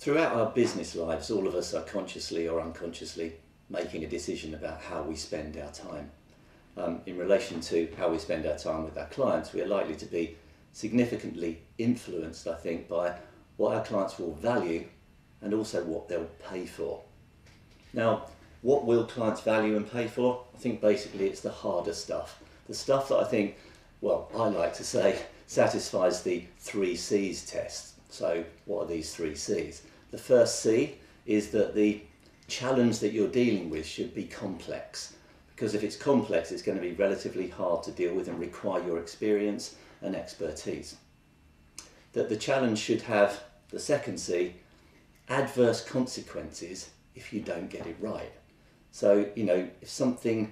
Throughout our business lives, all of us are consciously or unconsciously making a decision about how we spend our time. In relation to how we spend our time with our clients, we are likely to be significantly influenced, I think, by what our clients will value and also what they'll pay for. Now, what will clients value and pay for? I think basically it's the harder stuff. The stuff that I think, well, I like to say, satisfies the 3 C's test. So what are these 3 C's? The first C is that the challenge that you're dealing with should be complex, because if it's complex, it's going to be relatively hard to deal with and require your experience and expertise. That the challenge should have, the second C, adverse consequences if you don't get it right. So, if something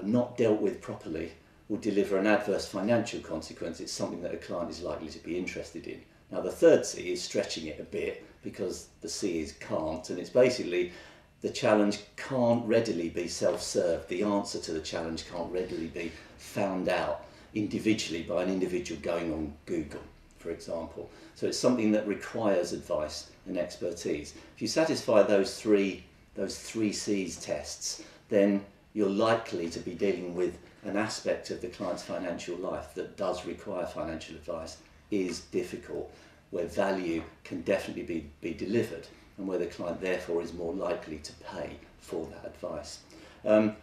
not dealt with properly will deliver an adverse financial consequence, it's something that a client is likely to be interested in. Now, the third C is stretching it a bit, because the C is can't, and it's basically the challenge can't readily be self-served. The answer to the challenge can't readily be found out individually by an individual going on Google, for example. So it's something that requires advice and expertise. If you satisfy those three C's tests, then you're likely to be dealing with an aspect of the client's financial life that does require financial advice, is difficult, where value can definitely be delivered, and where the client therefore is more likely to pay for that advice. And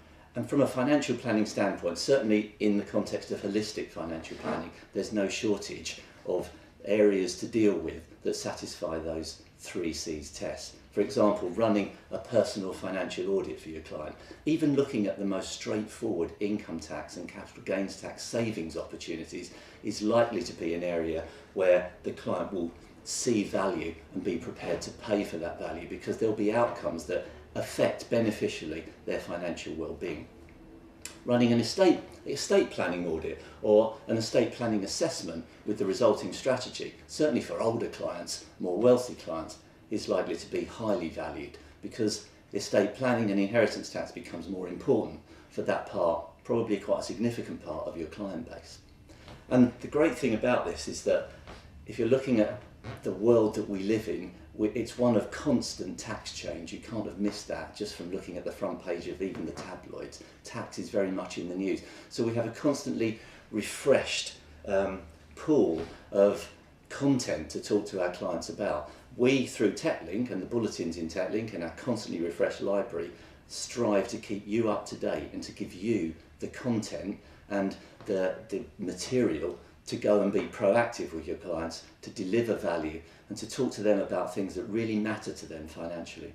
from a financial planning standpoint, certainly in the context of holistic financial planning, there's no shortage of areas to deal with that satisfy those 3 C's tests. For example, running a personal financial audit for your client, even looking at the most straightforward income tax and capital gains tax savings opportunities is likely to be an area where the client will see value and be prepared to pay for that value, because there'll be outcomes that affect beneficially their financial well-being. Running an estate planning audit or an estate planning assessment with the resulting strategy, certainly for older clients, more wealthy clients, is likely to be highly valued, because estate planning and inheritance tax becomes more important for that part, probably quite a significant part of your client base. And the great thing about this is that if you're looking at the world that we live in, it's one of constant tax change. You can't have missed that just from looking at the front page of even the tabloids. Tax is very much in the news. So we have a constantly refreshed pool of content to talk to our clients about. We, through TechLink and the bulletins in TechLink and our constantly refreshed library, strive to keep you up to date and to give you the content and the material to go and be proactive with your clients, to deliver value and to talk to them about things that really matter to them financially.